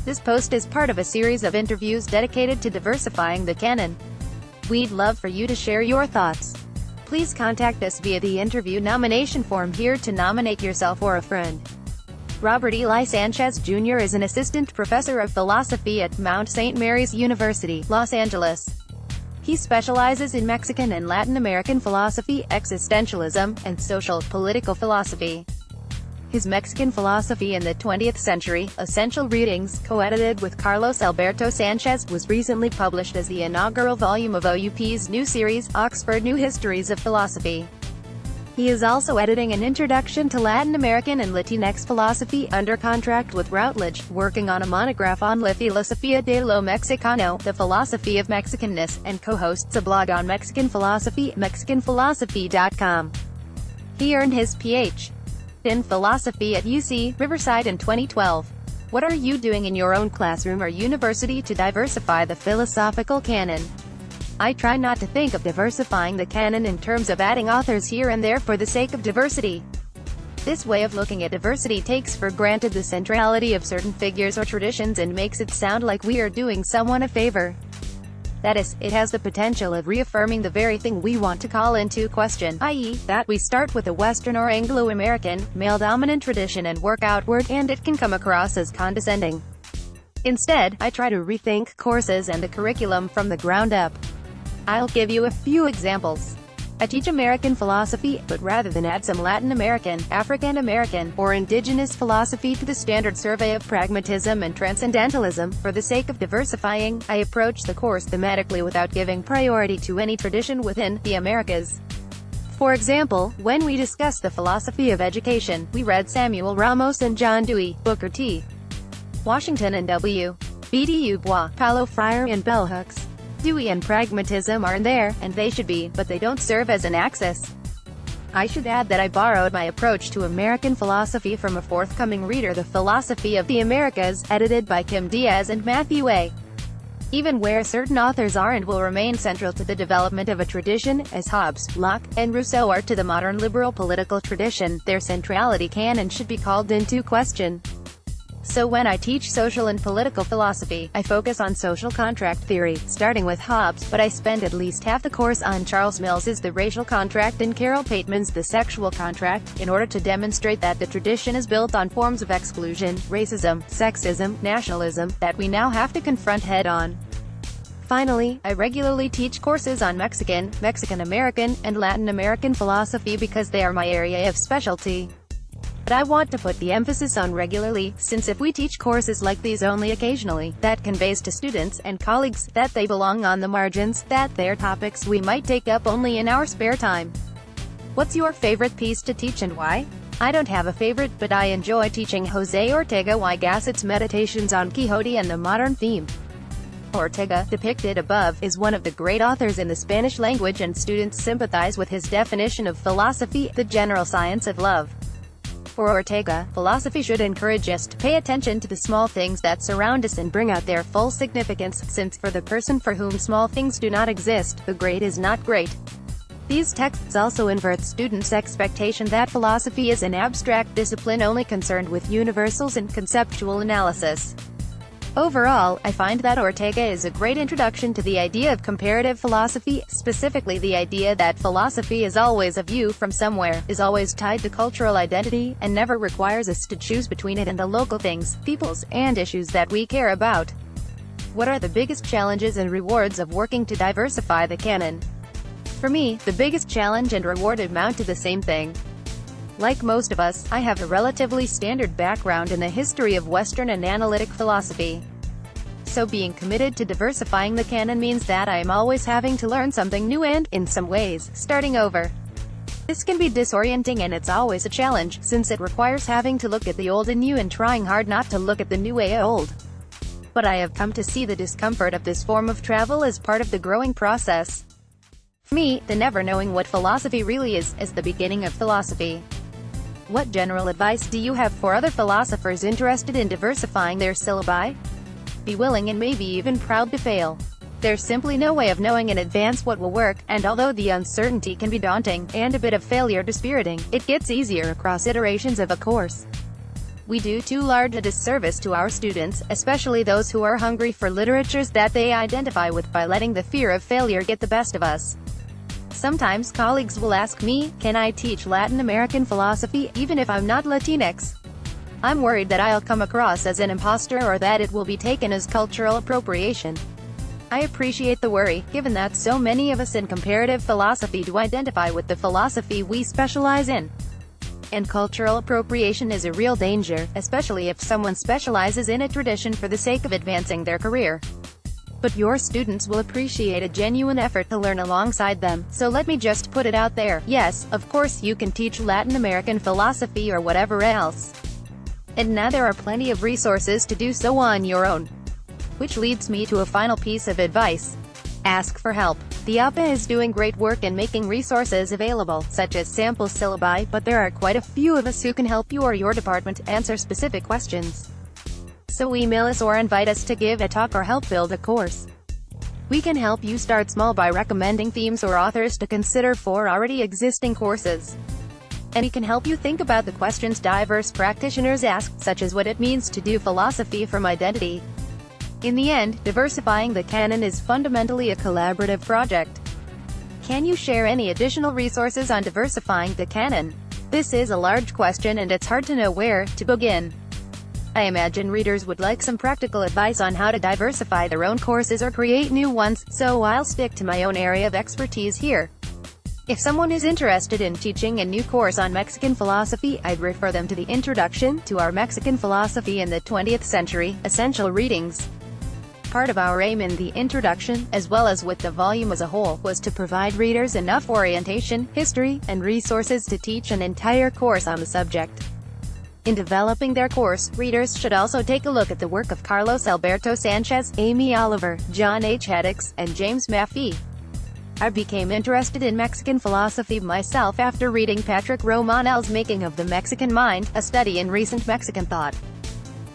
This post is part of a series of interviews dedicated to diversifying the canon. We'd love for you to share your thoughts. Please contact us via the interview nomination form here to nominate yourself or a friend. Robert Eli Sanchez Jr. is an assistant professor of philosophy at Mount St. Mary's University, Los Angeles. He specializes in Mexican and Latin American philosophy, existentialism, and social, political philosophy. His Mexican Philosophy in the 20th Century, Essential Readings, co-edited with Carlos Alberto Sanchez, was recently published as the inaugural volume of OUP's new series, Oxford New Histories of Philosophy. He is also editing an introduction to Latin American and Latinx philosophy, under contract with Routledge, working on a monograph on La Filosofía de lo Mexicano, the philosophy of Mexicanness, and co-hosts a blog on Mexican philosophy, MexicanPhilosophy.com. He earned his Ph. in philosophy at UC Riverside in 2012. What are you doing in your own classroom or university to diversify the philosophical canon? I try not to think of diversifying the canon in terms of adding authors here and there for the sake of diversity. This way of looking at diversity takes for granted the centrality of certain figures or traditions and makes it sound like we are doing someone a favor. That is, it has the potential of reaffirming the very thing we want to call into question, i.e., that we start with a Western or Anglo-American, male-dominant tradition and work outward, and it can come across as condescending. Instead, I try to rethink courses and the curriculum from the ground up. I'll give you a few examples. I teach American philosophy, but rather than add some Latin American, African American, or indigenous philosophy to the standard survey of pragmatism and transcendentalism, for the sake of diversifying, I approach the course thematically without giving priority to any tradition within the Americas. For example, when we discuss the philosophy of education, we read Samuel Ramos and John Dewey, Booker T. Washington and W. B. Du Bois, Paulo Freire and bell hooks. Dewey and pragmatism aren't there, and they should be, but they don't serve as an axis. I should add that I borrowed my approach to American philosophy from a forthcoming reader, The Philosophy of the Americas, edited by Kim Diaz and Matthew A. Even where certain authors are and will remain central to the development of a tradition, as Hobbes, Locke, and Rousseau are to the modern liberal political tradition, their centrality can and should be called into question. So when I teach social and political philosophy, I focus on social contract theory, starting with Hobbes, but I spend at least half the course on Charles Mills's The Racial Contract and Carol Pateman's The Sexual Contract, in order to demonstrate that the tradition is built on forms of exclusion, racism, sexism, nationalism, that we now have to confront head-on. Finally, I regularly teach courses on Mexican, Mexican American, and Latin American philosophy because they are my area of specialty. But I want to put the emphasis on regularly, since if we teach courses like these only occasionally, that conveys to students and colleagues that they belong on the margins, that they're topics we might take up only in our spare time. What's your favorite piece to teach and why? I don't have a favorite, but I enjoy teaching José Ortega y Gasset's Meditations on Quixote and the Modern Theme. Ortega, depicted above, is one of the great authors in the Spanish language, and students sympathize with his definition of philosophy, the general science of love. For Ortega, philosophy should encourage us to pay attention to the small things that surround us and bring out their full significance, since for the person for whom small things do not exist, the great is not great. These texts also invert students' expectation that philosophy is an abstract discipline only concerned with universals and conceptual analysis. Overall, I find that Ortega is a great introduction to the idea of comparative philosophy, specifically the idea that philosophy is always a view from somewhere, is always tied to cultural identity, and never requires us to choose between it and the local things, peoples, and issues that we care about. What are the biggest challenges and rewards of working to diversify the canon? For me, the biggest challenge and reward amount to the same thing. Like most of us, I have a relatively standard background in the history of Western and analytic philosophy. So being committed to diversifying the canon means that I am always having to learn something new and, in some ways, starting over. This can be disorienting, and it's always a challenge, since it requires having to look at the old and new and trying hard not to look at the new way old. But I have come to see the discomfort of this form of travel as part of the growing process. For me, the never knowing what philosophy really is the beginning of philosophy. What general advice do you have for other philosophers interested in diversifying their syllabi? Be willing and maybe even proud to fail. There's simply no way of knowing in advance what will work, and although the uncertainty can be daunting, and a bit of failure dispiriting, it gets easier across iterations of a course. We do too large a disservice to our students, especially those who are hungry for literatures that they identify with, by letting the fear of failure get the best of us. Sometimes colleagues will ask me, can I teach Latin American philosophy, even if I'm not Latinx? I'm worried that I'll come across as an imposter or that it will be taken as cultural appropriation. I appreciate the worry, given that so many of us in comparative philosophy do identify with the philosophy we specialize in. And cultural appropriation is a real danger, especially if someone specializes in a tradition for the sake of advancing their career. But your students will appreciate a genuine effort to learn alongside them, so let me just put it out there, yes, of course you can teach Latin American philosophy or whatever else. And now there are plenty of resources to do so on your own. Which leads me to a final piece of advice. Ask for help. The APA is doing great work in making resources available, such as sample syllabi, but there are quite a few of us who can help you or your department answer specific questions. So email us or invite us to give a talk or help build a course. We can help you start small by recommending themes or authors to consider for already existing courses. And we can help you think about the questions diverse practitioners ask, such as what it means to do philosophy from identity. In the end, Diversifying the Canon is fundamentally a collaborative project. Can you share any additional resources on Diversifying the Canon? This is a large question and it's hard to know where to begin. I imagine readers would like some practical advice on how to diversify their own courses or create new ones, so I'll stick to my own area of expertise here. If someone is interested in teaching a new course on Mexican philosophy, I'd refer them to the Introduction to Our Mexican Philosophy in the 20th Century, Essential Readings. Part of our aim in the introduction, as well as with the volume as a whole, was to provide readers enough orientation, history, and resources to teach an entire course on the subject. In developing their course, readers should also take a look at the work of Carlos Alberto Sanchez, Amy Oliver, John H. Haddix, and James Maffei. I became interested in Mexican philosophy myself after reading Patrick Romanell's Making of the Mexican Mind, a study in recent Mexican thought.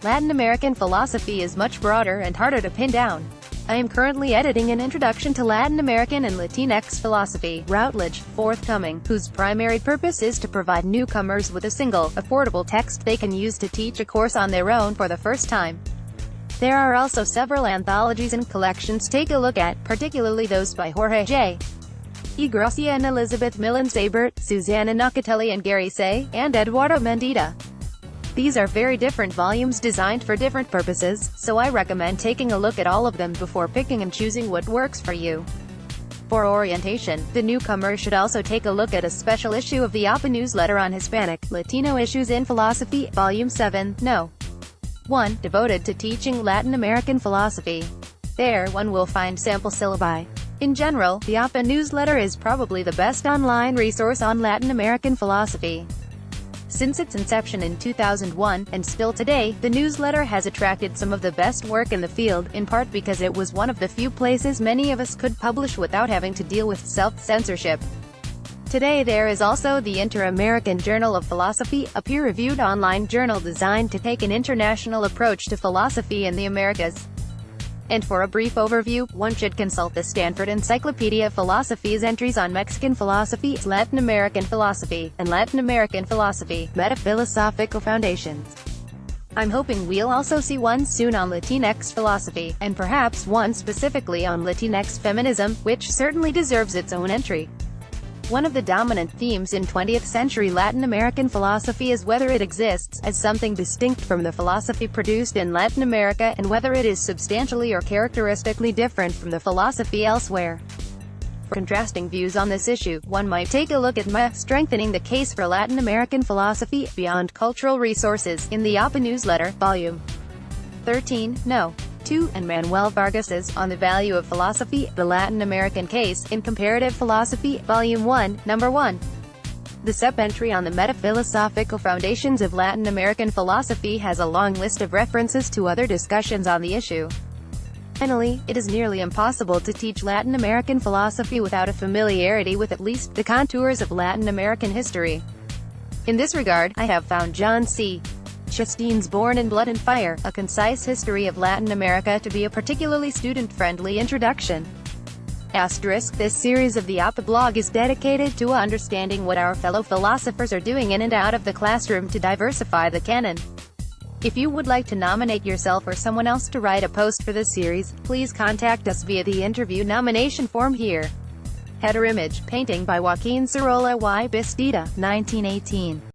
Latin American philosophy is much broader and harder to pin down. I am currently editing an Introduction to Latin American and Latinx Philosophy, Routledge, forthcoming, whose primary purpose is to provide newcomers with a single, affordable text they can use to teach a course on their own for the first time. There are also several anthologies and collections to take a look at, particularly those by Jorge J. E. Gracia and Elizabeth Millen-Sabert, Susanna Nocatelli and Gary Say, and Eduardo Mendita. These are very different volumes designed for different purposes, so I recommend taking a look at all of them before picking and choosing what works for you. For orientation, the newcomer should also take a look at a special issue of the APA newsletter on Hispanic, Latino issues in philosophy, Volume 7, No. 1, devoted to teaching Latin American philosophy. There, one will find sample syllabi. In general, the APA newsletter is probably the best online resource on Latin American philosophy. Since its inception in 2001, and still today, the newsletter has attracted some of the best work in the field, in part because it was one of the few places many of us could publish without having to deal with self-censorship. Today there is also the Inter-American Journal of Philosophy, a peer-reviewed online journal designed to take an international approach to philosophy in the Americas. And for a brief overview, one should consult the Stanford Encyclopedia of Philosophy's entries on Mexican philosophy, Latin American philosophy, and Latin American philosophy, metaphilosophical foundations. I'm hoping we'll also see one soon on Latinx philosophy, and perhaps one specifically on Latinx feminism, which certainly deserves its own entry. One of the dominant themes in 20th century Latin American philosophy is whether it exists as something distinct from the philosophy produced in Latin America, and whether it is substantially or characteristically different from the philosophy elsewhere. For contrasting views on this issue, one might take a look at Strengthening the Case for Latin American Philosophy, Beyond Cultural Resources, in the APA newsletter, Volume 13, No. 2, and Manuel Vargas's On the Value of Philosophy, The Latin American Case, in Comparative Philosophy, Volume 1, No. 1. The sub-entry on the metaphilosophical foundations of Latin American philosophy has a long list of references to other discussions on the issue. Finally, it is nearly impossible to teach Latin American philosophy without a familiarity with at least the contours of Latin American history. In this regard, I have found John C. Chastain's Born in Blood and Fire, A Concise History of Latin America to be a particularly student-friendly introduction. This series of the APA blog is dedicated to understanding what our fellow philosophers are doing in and out of the classroom to diversify the canon. If you would like to nominate yourself or someone else to write a post for this series, please contact us via the interview nomination form here. Header image, painting by Joaquin Sorolla y Bastida, 1918.